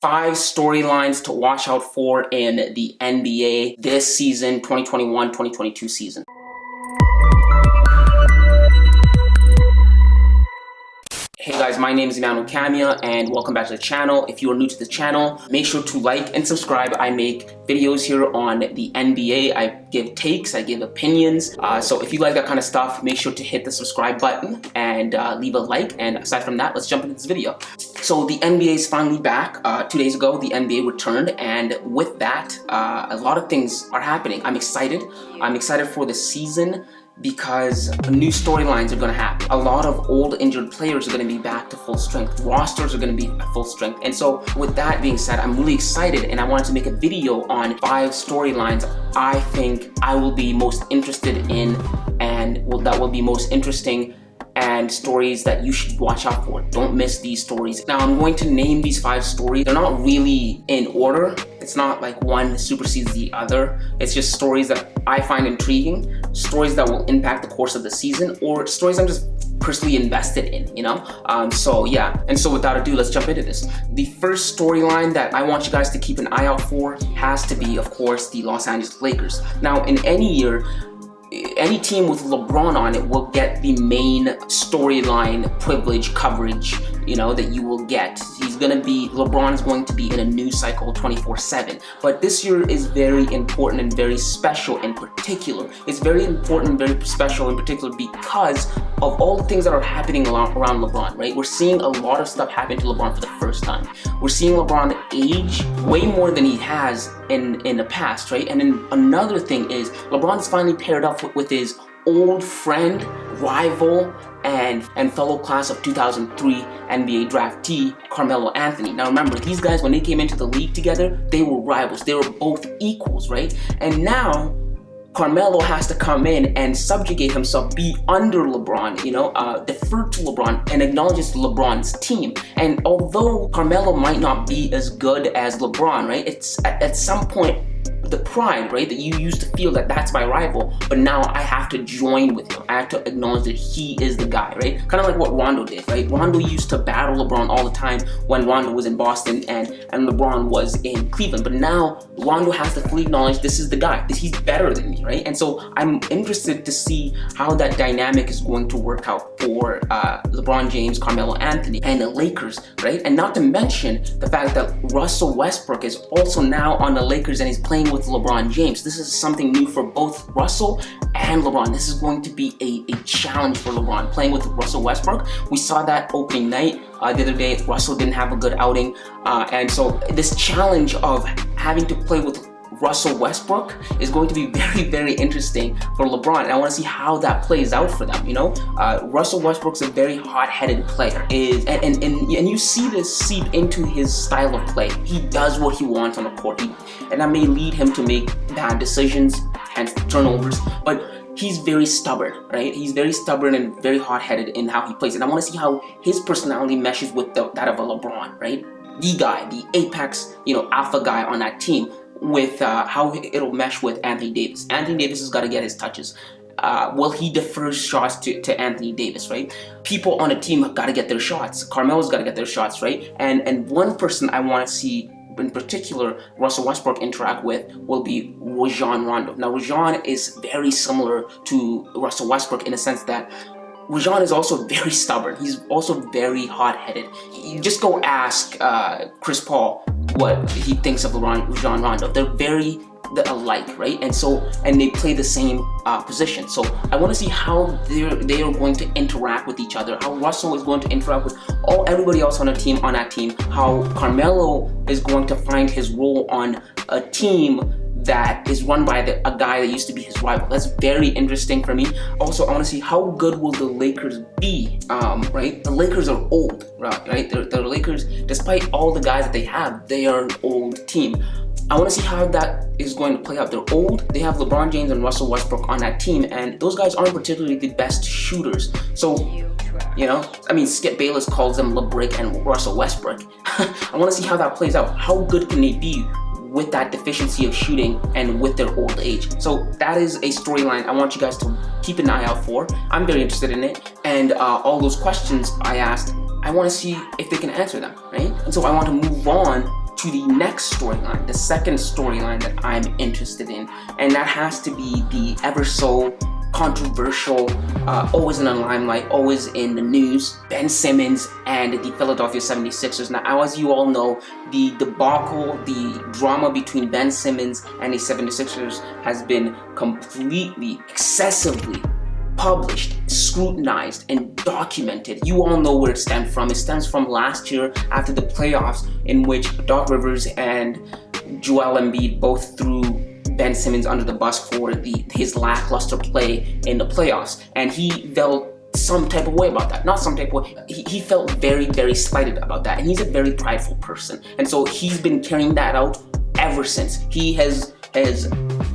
5 storylines to watch out for in the NBA this season, 2021-2022 season. Hey guys, my name is Emmanuel Camia and welcome back to the channel. If you are new to the channel, make sure to like and subscribe. I make videos here on the NBA. I give takes, I give opinions. So if you like that kind of stuff, make sure to hit the subscribe button and leave a like. And aside from that, let's jump into this video. So the NBA is finally back. 2 days ago, the NBA returned, and with that, a lot of things are happening. I'm excited. I'm excited for the season because new storylines are going to happen. A lot of old injured players are going to be back to full strength. Rosters are going to be at full strength. And so with that being said, I'm really excited and I wanted to make a video on 5 storylines I think I will be most interested in and that will be most interesting and stories that you should watch out for. Don't miss these stories. Now I'm going to name these 5 stories. They're not really in order. It's not like one supersedes the other. It's just stories that I find intriguing, stories that will impact the course of the season, or stories I'm just personally invested in, you know? So yeah, and so without ado, let's jump into this. The first storyline that I want you guys to keep an eye out for has to be, of course, the Los Angeles Lakers. Now in any year, any team with LeBron on it will get the main storyline privilege coverage, you know, that you will get. LeBron's going to be in a news cycle 24/7. But this year is very important and very special in particular. It's very important and very special in particular because of all the things that are happening around LeBron, right? We're seeing a lot of stuff happen to LeBron for the first time. We're seeing LeBron age way more than he has in the past, right? And then another thing is LeBron's finally paired up with his old friend, rival, and fellow class of 2003 NBA draftee, Carmelo Anthony. Now remember, these guys, when they came into the league together, they were rivals. They were both equals, right? And now, Carmelo has to come in and subjugate himself, be under LeBron, you know, defer to LeBron and acknowledges LeBron's team. And although Carmelo might not be as good as LeBron, right, it's at some point, the pride, right, that you used to feel that that's my rival, but now I have to join with him. I have to acknowledge that he is the guy, right? Kind of like what Rondo did, right? Rondo used to battle LeBron all the time when Rondo was in Boston and LeBron was in Cleveland. But now Rondo has to fully acknowledge this is the guy. He's better than me, right? And so I'm interested to see how that dynamic is going to work out for LeBron James, Carmelo Anthony, and the Lakers, right? And not to mention the fact that Russell Westbrook is also now on the Lakers and he's playing with LeBron James. This is something new for both Russell and LeBron. This is going to be a challenge for LeBron, playing with Russell Westbrook. We saw that opening night the other day. Russell didn't have a good outing. And so this challenge of having to play with Russell Westbrook is going to be very, very interesting for LeBron, and I want to see how that plays out for them. You know, Russell Westbrook's a very hot-headed player, and you see this seep into his style of play. He does what he wants on the court, and that may lead him to make bad decisions, hence turnovers. But he's very stubborn, right? He's very stubborn and very hot-headed in how he plays, and I want to see how his personality meshes with that of a LeBron, right? The guy, the apex, you know, alpha guy on that team, with how it'll mesh with Anthony Davis. Anthony Davis has got to get his touches. Well, he defers shots to Anthony Davis, right? People on a team have got to get their shots. Carmelo's got to get their shots, right? And one person I want to see in particular Russell Westbrook interact with will be Rajon Rondo. Now, Rajon is very similar to Russell Westbrook in a sense that Rajon is also very stubborn. He's also very hot-headed. You just go ask Chris Paul what he thinks of Rajon Rondo. They're very alike, right? And they play the same position. So I want to see how they are going to interact with each other. How Russell is going to interact with everybody else on that team. How Carmelo is going to find his role on a team that is run by a guy that used to be his rival. That's very interesting for me. Also, I want to see how good will the Lakers be, right? The Lakers are old, right? The Lakers, despite all the guys that they have, they are an old team. I want to see how that is going to play out. They're old. They have LeBron James and Russell Westbrook on that team, and those guys aren't particularly the best shooters. So, you know, I mean, Skip Bayless calls them LeBrick and Russell Westbrook. I want to see how that plays out. How good can they be with that deficiency of shooting and with their old age? So that is a storyline I want you guys to keep an eye out for. I'm very interested in it, and all those questions I asked, I want to see if they can answer them, right? And so I want to move on to the next storyline, the second storyline that I'm interested in, and that has to be the ever so controversial, always in the limelight, always in the news, Ben Simmons and the Philadelphia 76ers. Now, as you all know, the debacle, the drama between Ben Simmons and the 76ers has been completely, excessively published, scrutinized, and documented. You all know where it stemmed from. It stems from last year after the playoffs, in which Doc Rivers and Joel Embiid both threw Ben Simmons under the bus for his lackluster play in the playoffs, and he felt some type of way about that. Not some type of way. He felt very, very slighted about that, and he's a very prideful person, and so he's been carrying that out ever since. He has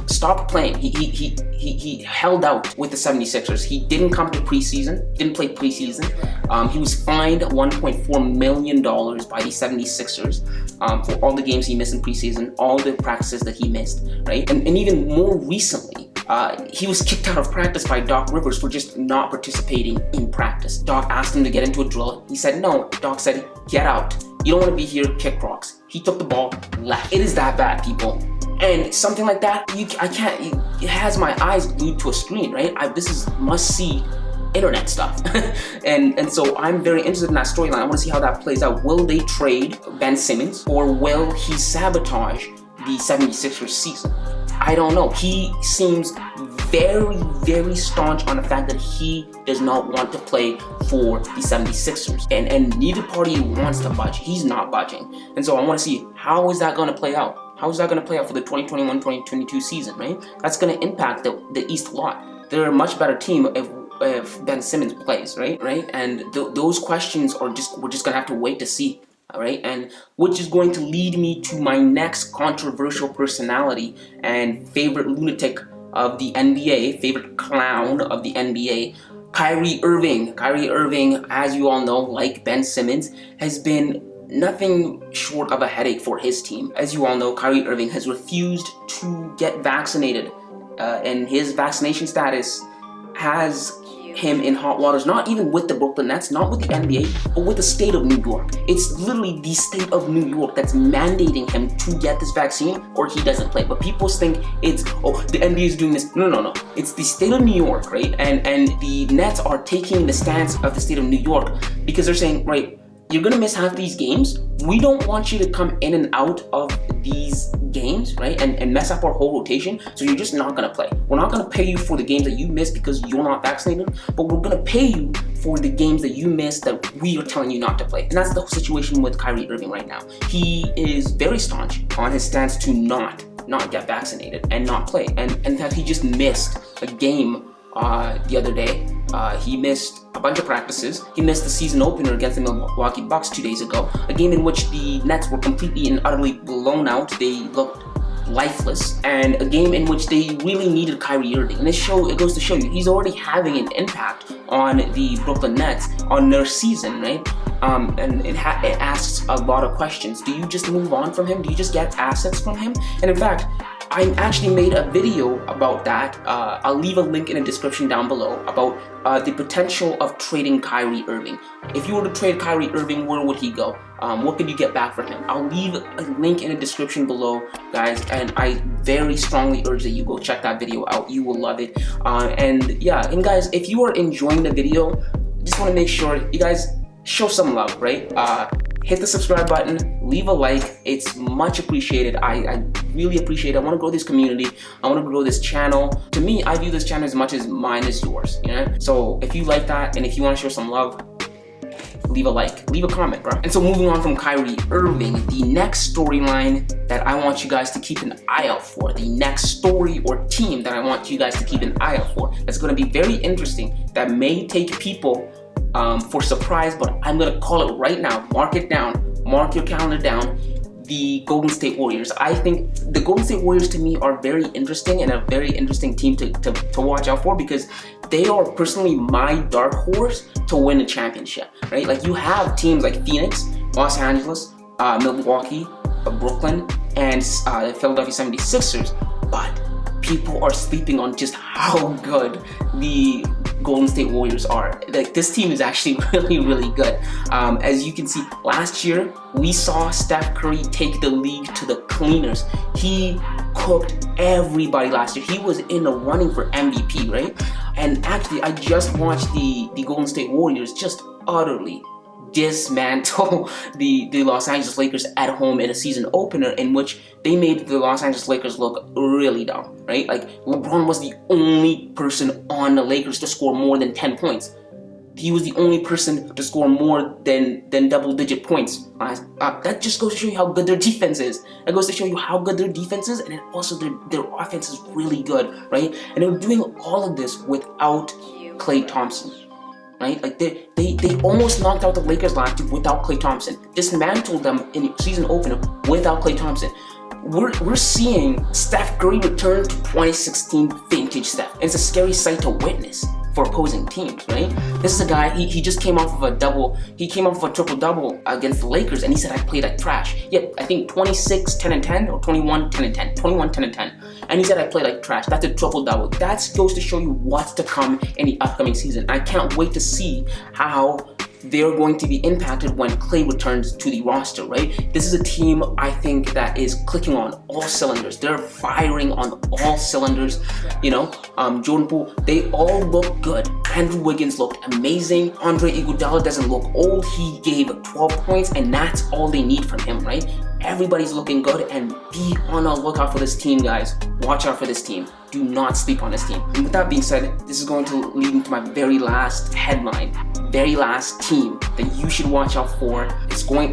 stopped playing. He held out with the 76ers. He didn't come to preseason, didn't play preseason. He was fined $1.4 million by the 76ers for all the games he missed in preseason, all the practices that he missed, right? And even more recently, he was kicked out of practice by Doc Rivers for just not participating in practice. Doc asked him to get into a drill. He said no. Doc said, get out. You don't want to be here, kick rocks. He took the ball, left. It is that bad, people. And something like that, it has my eyes glued to a screen, right? This is must-see internet stuff. and so I'm very interested in that storyline. I want to see how that plays out. Will they trade Ben Simmons, or will he sabotage the 76ers season? I don't know. He seems very, very staunch on the fact that he does not want to play for the 76ers. And neither party wants to budge. He's not budging. And so I want to see, how is that going to play out? How is that going to play out for the 2021-2022 season, right? That's going to impact the East a lot. They're a much better team if Ben Simmons plays, right? And those questions are we're just going to have to wait to see. All right, and which is going to lead me to my next controversial personality and favorite lunatic of the NBA, favorite clown of the NBA, Kyrie Irving. Kyrie Irving, as you all know, like Ben Simmons, has been nothing short of a headache for his team. As you all know, Kyrie Irving has refused to get vaccinated, and his vaccination status has him in hot waters, not even with the Brooklyn Nets, not with the NBA, but with the state of New York. It's literally the state of New York that's mandating him to get this vaccine or he doesn't play. But people think it's, oh, the NBA is doing this. No. It's the state of New York, right? And the Nets are taking the stance of the state of New York because they're saying, right, you're gonna miss half these games. We don't want you to come in and out of these games, right? And mess up our whole rotation. So you're just not gonna play. We're not gonna pay you for the games that you missed because you're not vaccinated, but we're gonna pay you for the games that you missed that we are telling you not to play. And that's the situation with Kyrie Irving right now. He is very staunch on his stance to not get vaccinated and not play. And in fact, he just missed a game the other day. He missed a bunch of practices. He missed the season opener against the Milwaukee Bucks 2 days ago, a game in which the Nets were completely and utterly blown out. They looked lifeless, and a game in which they really needed Kyrie Irving. And it goes to show you, he's already having an impact on the Brooklyn Nets, on their season, right? And it asks a lot of questions. Do you just move on from him? Do you just get assets from him? And in fact, I actually made a video about that. I'll leave a link in the description down below about the potential of trading Kyrie Irving. If you were to trade Kyrie Irving, where would he go? What could you get back from him? I'll leave a link in the description below, guys, and I very strongly urge that you go check that video out. You will love it. And guys, if you are enjoying the video, just want to make sure you guys show some love, right? Hit the subscribe button, leave a like. It's much appreciated. I really appreciate it. I want to grow this community. I want to grow this channel. To me, I view this channel as much as mine is yours, you know? So if you like that and if you want to show some love, leave a like, leave a comment, bro. And so moving on from Kyrie Irving, the next storyline that I want you guys to keep an eye out for, the next story or team that I want you guys to keep an eye out for, that's going to be very interesting, that may take people for surprise, but I'm gonna call it right now. Mark it down. Mark your calendar down. The Golden State Warriors. I think the Golden State Warriors to me are very interesting and a very interesting team to watch out for, because they are personally my dark horse to win a championship, right? Like, you have teams like Phoenix, Los Angeles, Milwaukee, Brooklyn, and the Philadelphia 76ers, but people are sleeping on just how good the Golden State Warriors are. Like, this team is actually really, really good. As you can see, last year we saw Steph Curry take the league to the cleaners. He cooked everybody last year. He was in the running for MVP, right? And actually, I just watched the Golden State Warriors just utterly dismantle the Los Angeles Lakers at home in a season opener, in which they made the Los Angeles Lakers look really dumb, right? Like, LeBron was the only person on the Lakers to score more than 10 points. He was the only person to score more than double-digit points. That just goes to show you how good their defense is. That goes to show you how good their defense is, and then also their offense is really good, right? And they're doing all of this without Klay Thompson, right? Like, they almost knocked out the Lakers last year without Klay Thompson. Dismantled them in the season opener without Klay Thompson. We're seeing Steph Curry return to 2016 vintage Steph. And it's a scary sight to witness for opposing teams, right? This is a guy, he just came off of a triple-double against the Lakers, and he said, I played like trash. Yet, I think 26, 10 and 10, or 21, 10 and 10. 21, 10 and 10. And he said, I played like trash. That's a triple-double. That goes to show you what's to come in the upcoming season. I can't wait to see how they're going to be impacted when Klay returns to the roster, right? This is a team, I think, that is clicking on all cylinders. They're firing on all cylinders, you know? Jordan Poole, they all look good. Andrew Wiggins looked amazing. Andre Iguodala doesn't look old. He gave 12 points, and that's all they need from him, right? Everybody's looking good, and be on the lookout for this team, guys. Watch out for this team. Do not sleep on this team. And with that being said, this is going to lead into my very last headline, very last team that you should watch out for.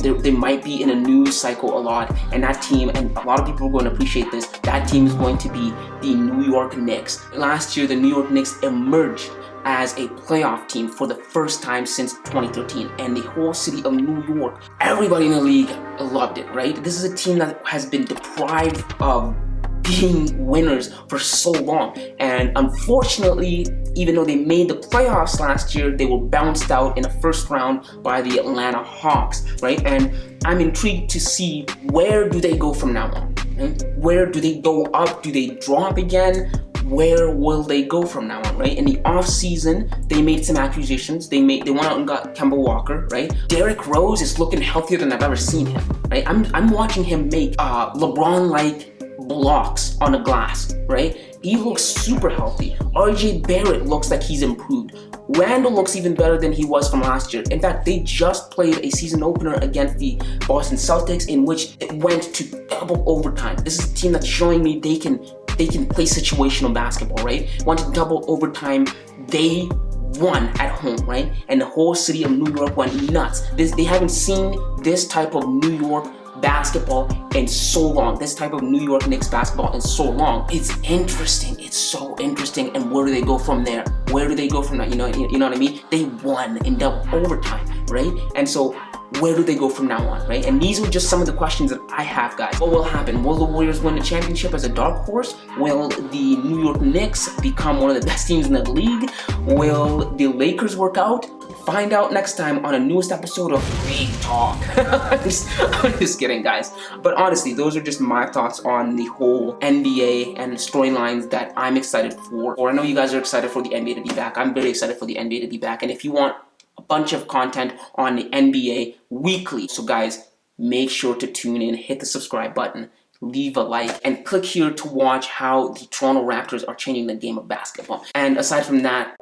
They might be in a news cycle a lot, and that team, and a lot of people are going to appreciate this, that team is going to be the New York Knicks. Last year, the New York Knicks emerged as a playoff team for the first time since 2013, and the whole city of New York, everybody in the league loved it, right? This is a team that has been deprived of being winners for so long, and unfortunately, even though they made the playoffs last year, they were bounced out in the first round by the Atlanta Hawks, right? And I'm intrigued to see, where do they go from now on? Right? Where do they go up? Do they drop again? Where will they go from now on, right? In the off season, they made some acquisitions. They went out and got Kemba Walker, right? Derrick Rose is looking healthier than I've ever seen him, right? I'm watching him make LeBron-like blocks on the glass, right? He looks super healthy. RJ Barrett looks like he's improved. Randall looks even better than he was from last year. In fact, they just played a season opener against the Boston Celtics, in which it went to double overtime. This is a team that's showing me they can play situational basketball, right? Went to double overtime. They won at home, right? And the whole city of New York went nuts. They haven't seen this type of New York basketball in so long. This type of New York Knicks basketball in so long. It's interesting. It's so interesting. And where do they go from there? Where do they go from that? You know what I mean? They won in double overtime, right? And so, where do they go from now on, right? And these are just some of the questions that I have, guys. What will happen? Will the Warriors win the championship as a dark horse? Will the New York Knicks become one of the best teams in the league? Will the Lakers work out? Find out next time on a newest episode of Big Talk. I'm just kidding, guys. But honestly, those are just my thoughts on the whole NBA and the storylines that I'm excited for. Or I know you guys are excited for the NBA to be back. I'm very excited for the NBA to be back. And if you want a bunch of content on the NBA weekly. So guys, make sure to tune in, hit the subscribe button, leave a like, and click here to watch how the Toronto Raptors are changing the game of basketball. And aside from that,